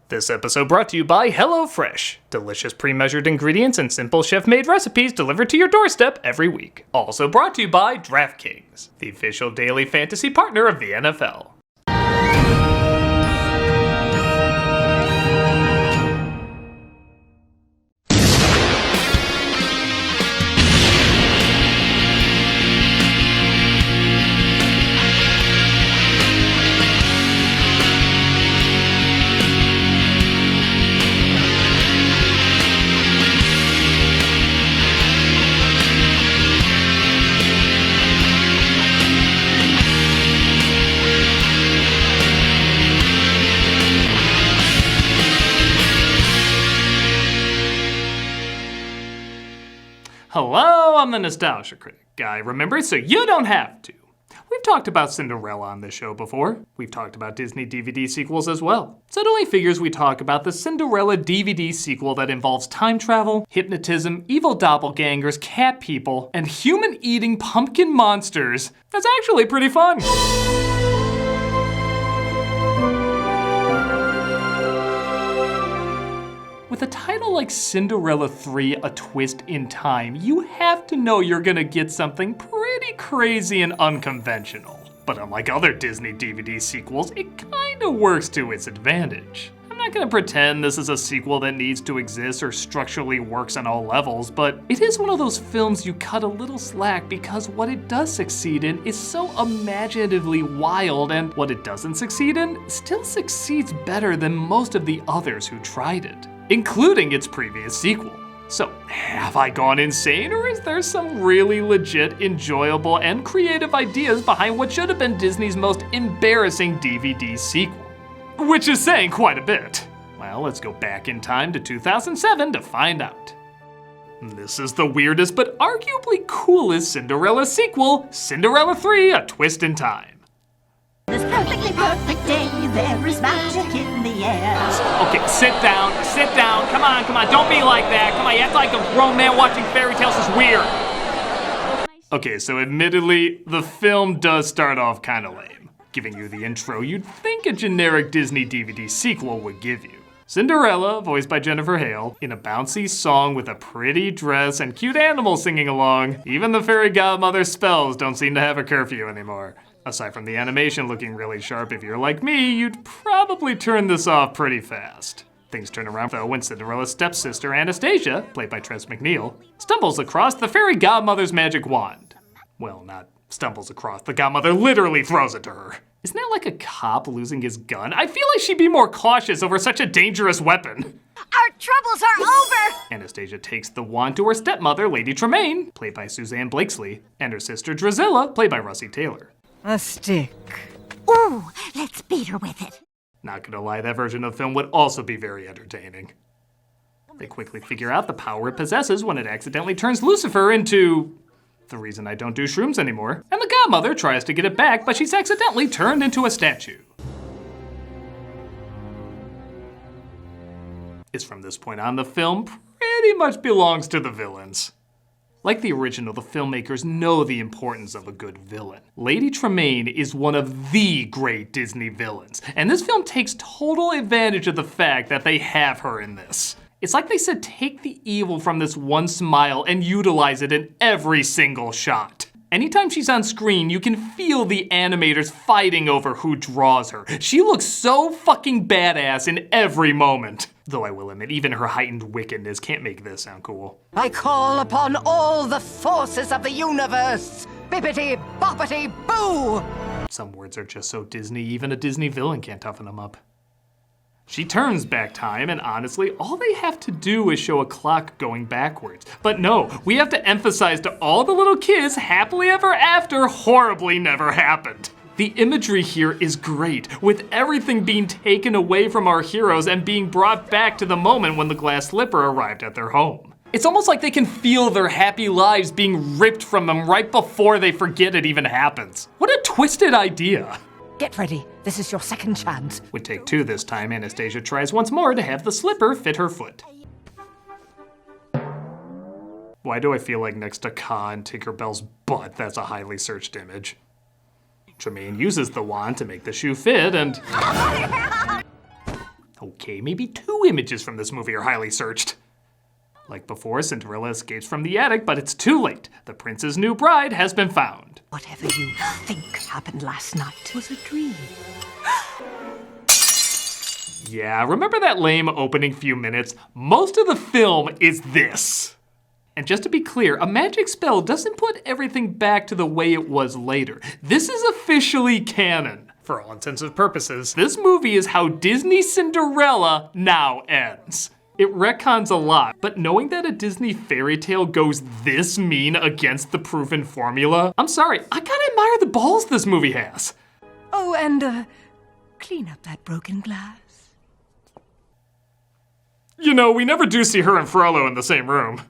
This episode brought to you by HelloFresh. Delicious pre-measured ingredients and simple chef-made recipes delivered to your doorstep every week. Also brought to you by DraftKings, the official daily fantasy partner of the NFL. Hello, I'm the Nostalgia Critic guy, remember, so you don't have to. We've talked about Cinderella on this show before. We've talked about Disney DVD sequels as well. So it only figures we talk about the Cinderella DVD sequel that involves time travel, hypnotism, evil doppelgangers, cat people, and human-eating pumpkin monsters. That's actually pretty fun. With a title like Cinderella III, A Twist in Time, you have to know you're gonna get something pretty crazy and unconventional. But unlike other Disney DVD sequels, it kinda works to its advantage. I'm not gonna pretend this is a sequel that needs to exist or structurally works on all levels, but it is one of those films you cut a little slack because what it does succeed in is so imaginatively wild, and what it doesn't succeed in still succeeds better than most of the others who tried it, including its previous sequel. So, have I gone insane, or is there some really legit, enjoyable, and creative ideas behind what should have been Disney's most embarrassing DVD sequel? Which is saying quite a bit. Well, let's go back in time to 2007 to find out. This is the weirdest but arguably coolest Cinderella sequel, Cinderella III, A Twist in Time. This perfectly perfect day, there is magic in the air. Okay, sit down, come on, don't be like that, come on, you act like a grown man watching fairy tales is weird. Okay, so admittedly, the film does start off kinda lame, giving you the intro you'd think a generic Disney DVD sequel would give you. Cinderella, voiced by Jennifer Hale, in a bouncy song with a pretty dress and cute animals singing along. Even the fairy godmother's spells don't seem to have a curfew anymore. Aside from the animation looking really sharp, if you're like me, you'd probably turn this off pretty fast. Things turn around though when Cinderella's stepsister, Anastasia, played by Tress MacNeille, stumbles across the fairy godmother's magic wand. Well, not stumbles across, the godmother literally throws it to her. Isn't that like a cop losing his gun? I feel like she'd be more cautious over such a dangerous weapon. Our troubles are over! Anastasia takes the wand to her stepmother, Lady Tremaine, played by Susanne Blakeslee, and her sister Drusilla, played by Russie Taylor. A stick. Ooh, let's beat her with it. Not gonna lie, that version of the film would also be very entertaining. They quickly figure out the power it possesses when it accidentally turns Lucifer into the reason I don't do shrooms anymore, and the godmother tries to get it back, but she's accidentally turned into a statue. It's from this point on the film pretty much belongs to the villains. Like the original, the filmmakers know the importance of a good villain. Lady Tremaine is one of the great Disney villains, and this film takes total advantage of the fact that they have her in this. It's like they said, take the evil from this one smile and utilize it in every single shot. Anytime she's on screen, you can feel the animators fighting over who draws her. She looks so fucking badass in every moment. Though I will admit, even her heightened wickedness can't make this sound cool. I call upon all the forces of the universe. Bippity boppity boo! Some words are just so Disney, even a Disney villain can't toughen them up. She turns back time, and honestly, all they have to do is show a clock going backwards. But no, we have to emphasize to all the little kids, happily ever after horribly never happened. The imagery here is great, with everything being taken away from our heroes and being brought back to the moment when the glass slipper arrived at their home. It's almost like they can feel their happy lives being ripped from them right before they forget it even happens. What a twisted idea. Get ready, this is your second chance. With take two this time, Anastasia tries once more to have the slipper fit her foot. Why do I feel like next to Ka and Tinkerbell's butt, that's a highly searched image? Tremaine uses the wand to make the shoe fit, and Okay, maybe 2 images from this movie are highly searched. Like before, Cinderella escapes from the attic, but it's too late. The prince's new bride has been found. Whatever you think happened last night was a dream. Yeah, remember that lame opening few minutes? Most of the film is this. And just to be clear, a magic spell doesn't put everything back to the way it was later. This is officially canon. For all intents and purposes, this movie is how Disney's Cinderella now ends. It retcons a lot, but knowing that a Disney fairy tale goes this mean against the proven formula, I'm sorry, I gotta admire the balls this movie has. Oh, and, clean up that broken glass. You know, we never do see her and Frollo in the same room.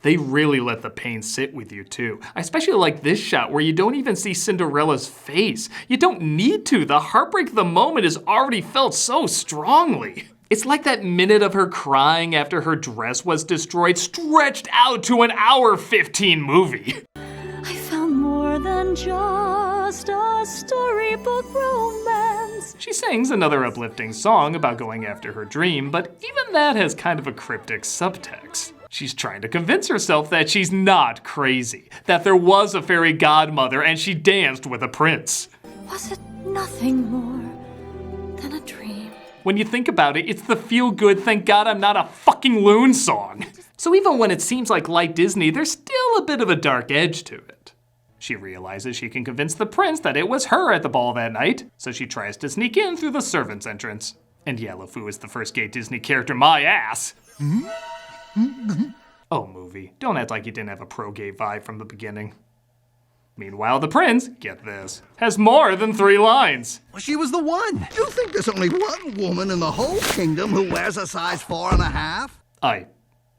They really let the pain sit with you too. I especially like this shot where you don't even see Cinderella's face. You don't need to. The heartbreak of the moment is already felt so strongly. It's like that minute of her crying after her dress was destroyed stretched out to an hour 15 movie. I found more than just a storybook romance. She sings another uplifting song about going after her dream, but even that has kind of a cryptic subtext. She's trying to convince herself that she's not crazy, that there was a fairy godmother and she danced with a prince. Was it nothing more than a dream? When you think about it, it's the feel-good, thank God I'm not a fucking loon song. So even when it seems like light Disney, there's still a bit of a dark edge to it. She realizes she can convince the prince that it was her at the ball that night, so she tries to sneak in through the servants' entrance. And yeah, LeFou is the first gay Disney character, my ass. Oh, movie, don't act like you didn't have a pro-gay vibe from the beginning. Meanwhile, the prince, get this, has more than 3 lines. Well, she was the one. You think there's only one woman in the whole kingdom who wears a size 4.5? I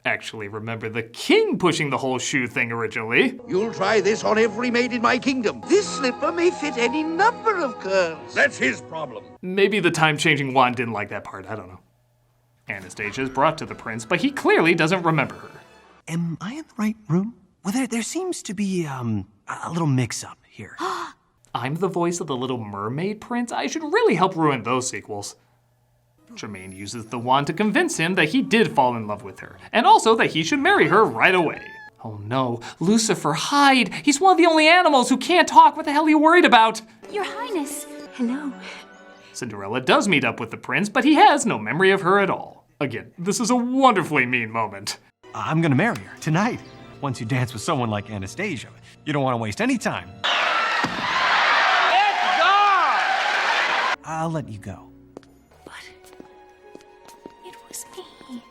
actually remember the king pushing the whole shoe thing originally. You'll try this on every maid in my kingdom. This slipper may fit any number of girls. That's his problem. Maybe the time-changing wand didn't like that part, I don't know. Anastasia is brought to the prince, but he clearly doesn't remember her. Am I in the right room? Well, there seems to be, a little mix-up here. I'm the voice of the Little Mermaid prince? I should really help ruin those sequels. Tremaine uses the wand to convince him that he did fall in love with her, and also that he should marry her right away. Oh no, Lucifer, hide! He's one of the only animals who can't talk. What the hell are you worried about? Your Highness, hello. Cinderella does meet up with the prince, but he has no memory of her at all. Again, this is a wonderfully mean moment. I'm gonna marry her tonight. Once you dance with someone like Anastasia, you don't want to waste any time. I'll let you go. But it was me.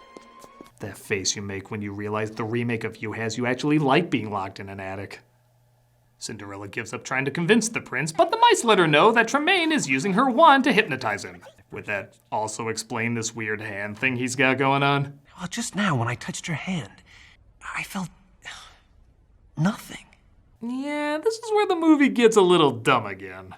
That face you make when you realize the remake of You has you actually like being locked in an attic. Cinderella gives up trying to convince the prince, but the mice let her know that Tremaine is using her wand to hypnotize him. Would that also explain this weird hand thing he's got going on? Well, just now when I touched her hand, I felt nothing. Yeah, this is where the movie gets a little dumb again.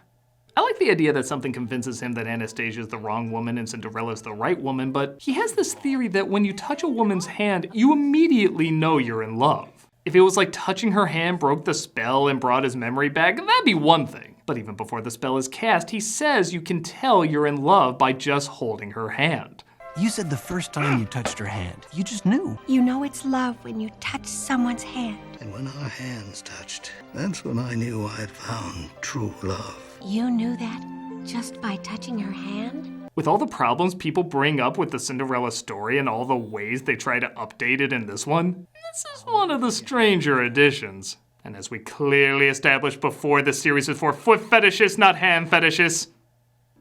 I like the idea that something convinces him that Anastasia is the wrong woman and Cinderella's the right woman, but he has this theory that when you touch a woman's hand, you immediately know you're in love. If it was like touching her hand broke the spell and brought his memory back, that'd be one thing. But even before the spell is cast, he says you can tell you're in love by just holding her hand. You said the first time you touched her hand, you just knew. You know it's love when you touch someone's hand. And when our hands touched, that's when I knew I'd found true love. You knew that just by touching her hand? With all the problems people bring up with the Cinderella story and all the ways they try to update it in this one, this is one of the stranger additions. And as we clearly established before, this series is for foot fetishists, not hand fetishists.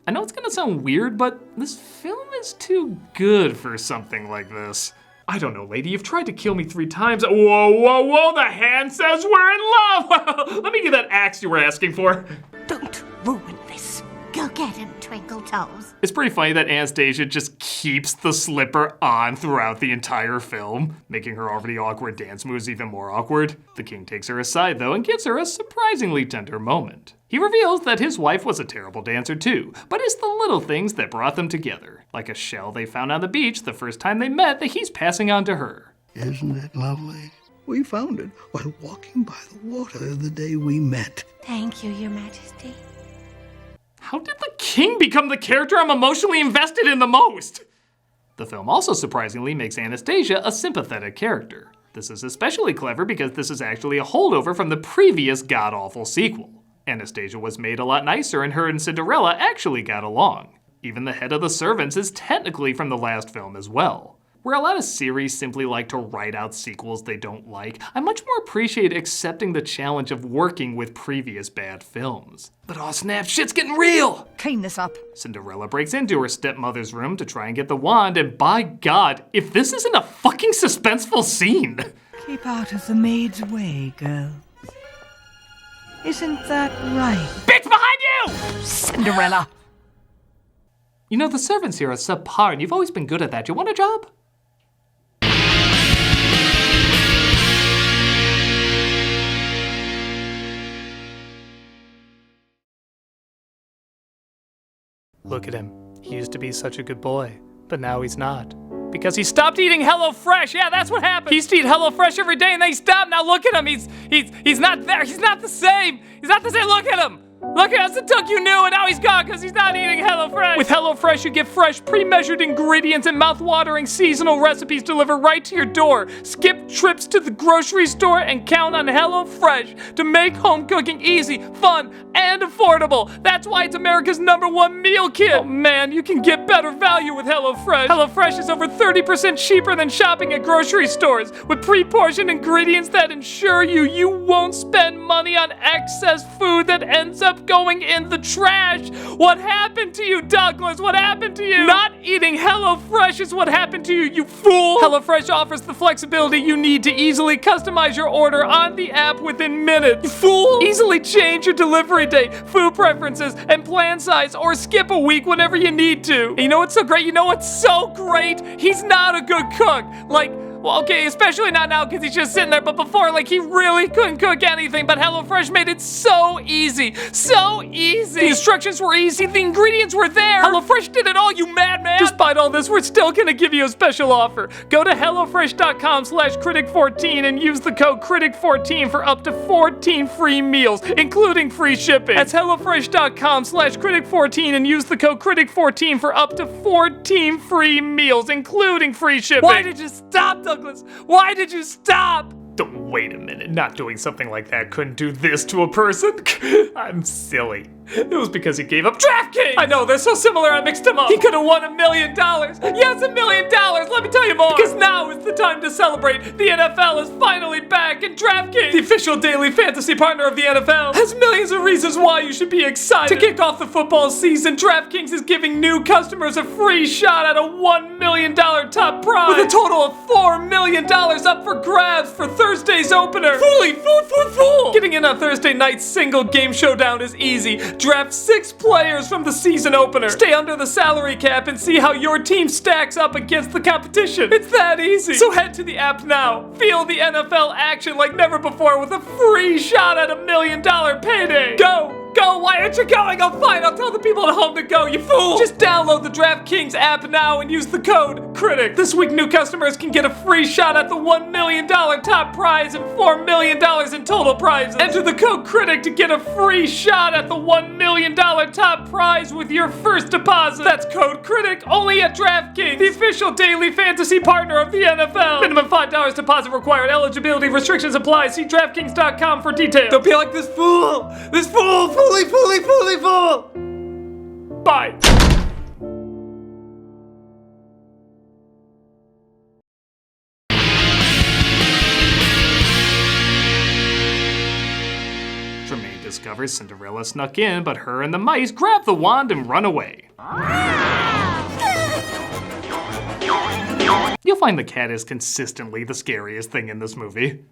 I know it's gonna sound weird, but this film is too good for something like this. I don't know, lady, you've tried to kill me 3 times. Whoa, whoa, whoa, the hand says we're in love! Let me get that axe you were asking for. Don't ruin this. Go get him, Twinkle Toes. It's pretty funny that Anastasia just keeps the slipper on throughout the entire film, making her already awkward dance moves even more awkward. The king takes her aside, though, and gives her a surprisingly tender moment. He reveals that his wife was a terrible dancer too, but it's the little things that brought them together, like a shell they found on the beach the first time they met that he's passing on to her. Isn't it lovely? We found it while walking by the water the day we met. Thank you, Your Majesty. How did the king become the character I'm emotionally invested in the most? The film also surprisingly makes Anastasia a sympathetic character. This is especially clever because this is actually a holdover from the previous god-awful sequel. Anastasia was made a lot nicer and her and Cinderella actually got along. Even the head of the servants is technically from the last film as well. Where a lot of series simply like to write out sequels they don't like, I much more appreciate accepting the challenge of working with previous bad films. But aw snap, shit's getting real! Clean this up. Cinderella breaks into her stepmother's room to try and get the wand, and by God, if this isn't a fucking suspenseful scene! Keep out of the maid's way, girls. Isn't that right? Bitch behind you! Cinderella! You know, the servants here are subpar, and you've always been good at that. You want a job? Look at him. He used to be such a good boy, but now he's not. Because he stopped eating HelloFresh. Yeah, that's what happened. He used to eat HelloFresh every day and then he stopped. Now look at him. He's not there. He's not the same. He's not the same. Look at him. Look, that's the Tuck you knew, and now he's gone because he's not eating HelloFresh. With HelloFresh, you get fresh, pre-measured ingredients and mouth-watering seasonal recipes delivered right to your door. Skip trips to the grocery store and count on HelloFresh to make home cooking easy, fun, and affordable. That's why it's America's #1 meal kit. Oh man, you can get better value with HelloFresh. HelloFresh is over 30% cheaper than shopping at grocery stores, with pre-portioned ingredients that ensure you won't spend money on excess food that ends up going in the trash. What happened to you, Douglas? What happened to you? Not eating HelloFresh is what happened to you, you fool! HelloFresh offers the flexibility you need to easily customize your order on the app within minutes. You fool! Easily change your delivery date, food preferences, and plan size, or skip a week whenever you need to. And you know what's so great? You know what's so great? He's not a good cook. Well, okay, especially not now because he's just sitting there, but before, he really couldn't cook anything, but HelloFresh made it so easy. So easy. The instructions were easy, the ingredients were there. HelloFresh did it all, you madman. Despite all this, we're still gonna give you a special offer. Go to HelloFresh.com/Critic14 and use the code Critic14 for up to 14 free meals, including free shipping. That's HelloFresh.com/Critic14 and use the code Critic14 for up to 14 free meals, including free shipping. Why did you stop, Douglas? Why did you stop? Wait a minute, not doing something like that couldn't do this to a person? I'm silly. It was because he gave up DraftKings! I know, they're so similar I mixed them up. He could have won $1 million. Yes, $1 million! Let me tell you more! Because now is the time to celebrate. The NFL is finally back and DraftKings, the official daily fantasy partner of the NFL, has millions of reasons why you should be excited. To kick off the football season, DraftKings is giving new customers a free shot at a $1 million top prize. With a total of $4 million up for grabs for Thursday's opener. Fool! Getting in on Thursday night's single game showdown is easy. Draft 6 players from the season opener. Stay under the salary cap and see how your team stacks up against the competition. It's that easy. So head to the app now. Feel the NFL action like never before with a free shot at $1 million payday. Go! Why aren't you going? Oh fine, I'll tell the people at home to go, you fool! Just download the DraftKings app now and use the code CRITIC. This week new customers can get a free shot at the $1 million top prize and $4 million in total prizes. Enter the code CRITIC to get a free shot at the $1 million top prize with your first deposit. That's code CRITIC only at DraftKings, the official daily fantasy partner of the NFL. Minimum $5 deposit required. Eligibility restrictions apply. See DraftKings.com for details. Don't be like this fool! This fool! Fool! Bye. Tremaine discovers Cinderella snuck in, but her and the mice grab the wand and run away. You'll find the cat is consistently the scariest thing in this movie.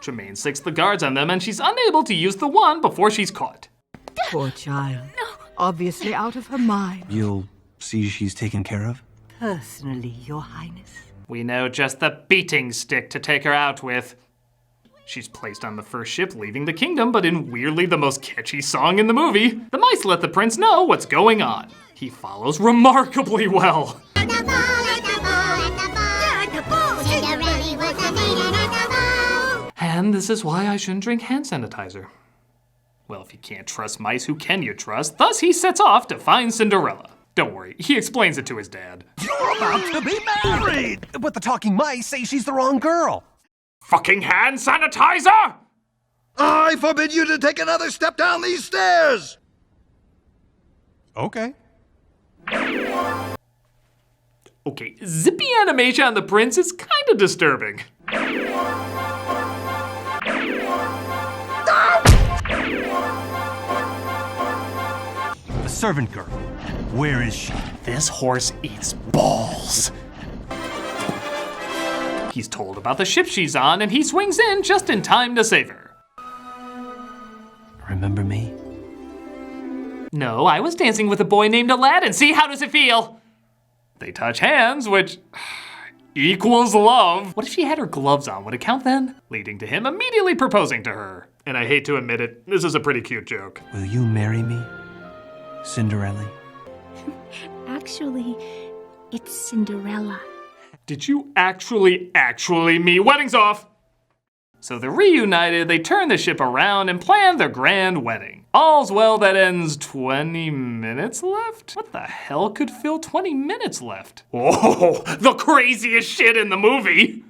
Tremaine sicks the guards on them and she's unable to use the wand before she's caught. Poor child. Obviously out of her mind. You'll see she's taken care of? Personally, Your Highness. We know just the beating stick to take her out with. She's placed on the first ship leaving the kingdom, but in weirdly the most catchy song in the movie. The mice let the prince know what's going on. He follows remarkably well. And this is why I shouldn't drink hand sanitizer. Well, if you can't trust mice, who can you trust? Thus, he sets off to find Cinderella. Don't worry, he explains it to his dad. You're about to be married! But the talking mice say she's the wrong girl. Fucking hand sanitizer! I forbid you to take another step down these stairs! Okay. Okay, zippy animation on the prince is kind of disturbing. The servant girl. Where is she? This horse eats balls. He's told about the ship she's on, and he swings in just in time to save her. Remember me? No, I was dancing with a boy named Aladdin. See, how does it feel? They touch hands, which equals love. What if she had her gloves on? Would it count then? Leading to him immediately proposing to her. And I hate to admit it, this is a pretty cute joke. Will you marry me, Cinderella? Actually, it's Cinderella. Did you actually me? Wedding's off! So they're reunited, they turn the ship around and plan their grand wedding. All's well that ends 20 minutes left? What the hell could fill 20 minutes left? Oh, the craziest shit in the movie!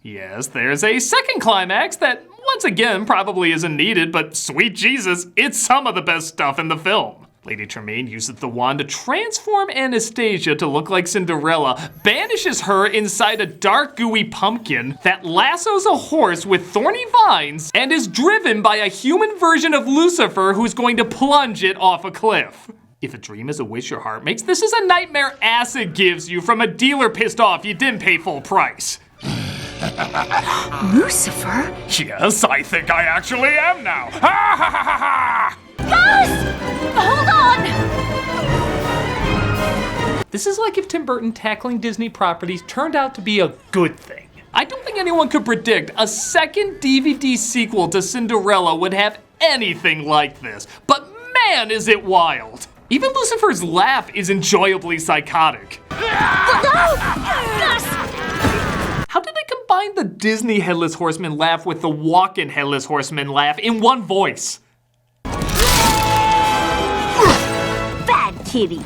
Yes, there's a second climax that, once again, probably isn't needed, but sweet Jesus, it's some of the best stuff in the film. Lady Tremaine uses the wand to transform Anastasia to look like Cinderella, banishes her inside a dark, gooey pumpkin that lassos a horse with thorny vines, and is driven by a human version of Lucifer who's going to plunge it off a cliff. If a dream is a wish your heart makes, this is a nightmare acid gives you from a dealer pissed off you didn't pay full price. Lucifer? Yes, I think I actually am now. Ha ha ha ha ha! Hold on! This is like if Tim Burton tackling Disney properties turned out to be a good thing. I don't think anyone could predict a second DVD sequel to Cinderella would have anything like this, but man is it wild. Even Lucifer's laugh is enjoyably psychotic. How did they combine the Disney Headless Horseman laugh with the walk-in Headless Horseman laugh in one voice? Bad kitty.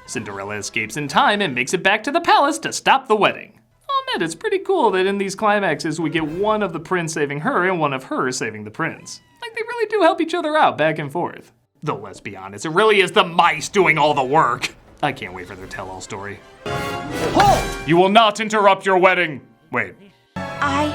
Cinderella escapes in time and makes it back to the palace to stop the wedding. I'll admit, it's pretty cool that in these climaxes we get one of the prince saving her and one of her saving the prince. Like they really do help each other out back and forth. Though let's be honest, it really is the mice doing all the work. I can't wait for their tell-all story. Halt! You will not interrupt your wedding. Wait. I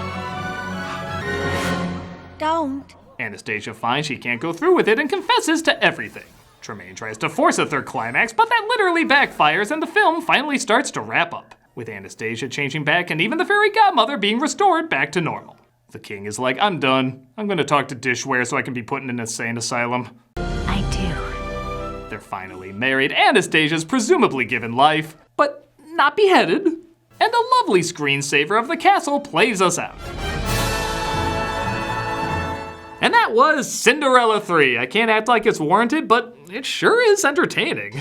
don't. Anastasia finds she can't go through with it and confesses to everything. Tremaine tries to force a third climax, but that literally backfires and the film finally starts to wrap up, with Anastasia changing back and even the fairy godmother being restored back to normal. The king is like, I'm done. I'm gonna talk to Dishware so I can be put in an insane asylum. I do. They're finally married. Anastasia's presumably given life, but not beheaded. And a lovely screensaver of the castle plays us out. And that was Cinderella III. I can't act like it's warranted, but it sure is entertaining.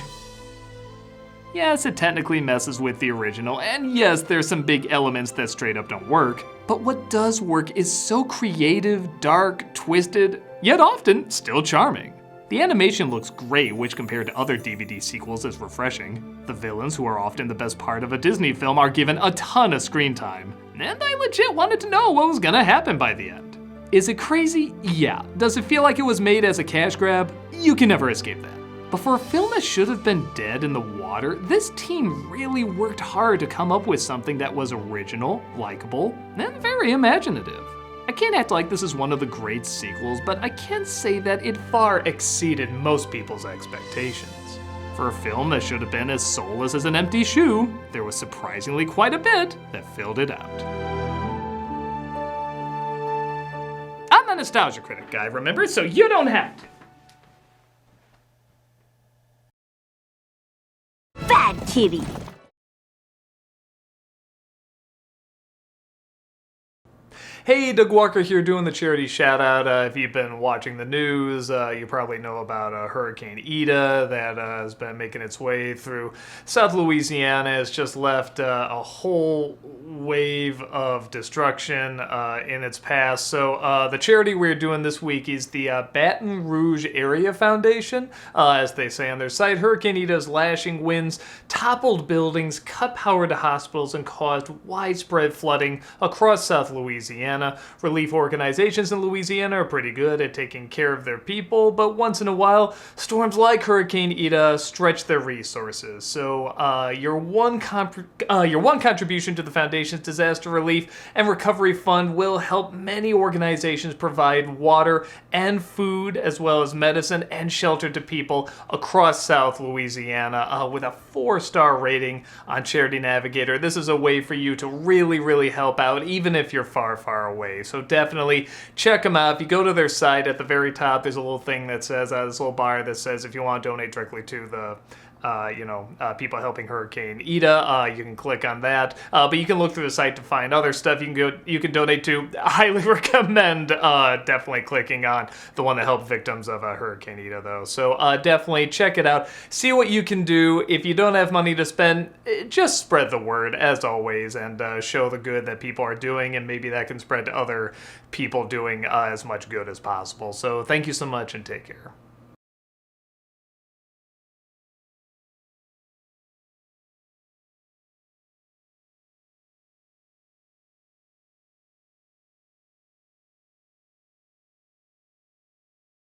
Yes, it technically messes with the original, and yes, there's some big elements that straight up don't work, but what does work is so creative, dark, twisted, yet often still charming. The animation looks great, which compared to other DVD sequels is refreshing. The villains, who are often the best part of a Disney film, are given a ton of screen time, and I legit wanted to know what was gonna happen by the end. Is it crazy? Yeah. Does it feel like it was made as a cash grab? You can never escape that. But for a film that should have been dead in the water, this team really worked hard to come up with something that was original, likable, and very imaginative. I can't act like this is one of the great sequels, but I can say that it far exceeded most people's expectations. For a film that should have been as soulless as an empty shoe, there was surprisingly quite a bit that filled it out. I'm a nostalgia critic guy, remember? So you don't have to. Bad kitty. Hey, Doug Walker here doing the charity shout out. If you've been watching the news, you probably know about Hurricane Ida that has been making its way through South Louisiana. It's just left a whole wave of destruction in its path. So the charity we're doing this week is the Baton Rouge Area Foundation. As they say on their site, Hurricane Ida's lashing winds toppled buildings, cut power to hospitals, and caused widespread flooding across South Louisiana. Relief organizations in Louisiana are pretty good at taking care of their people, but once in a while, storms like Hurricane Ida stretch their resources. So your one contribution to the foundation's disaster relief and recovery fund will help many organizations provide water and food, as well as medicine and shelter to people across South Louisiana with a 4-star rating on Charity Navigator. This is a way for you to really help out, even if you're far away. So definitely check them out. If you go to their site, at the very top, there's a little thing that says, this little bar that says if you want to donate directly to the people helping Hurricane Ida, you can click on that. But you can look through the site to find other stuff you can donate to. I highly recommend definitely clicking on the one that helped victims of Hurricane Ida, though. So definitely check it out. See what you can do. If you don't have money to spend, just spread the word, as always, and show the good that people are doing, and maybe that can spread to other people doing as much good as possible. So thank you so much, and take care.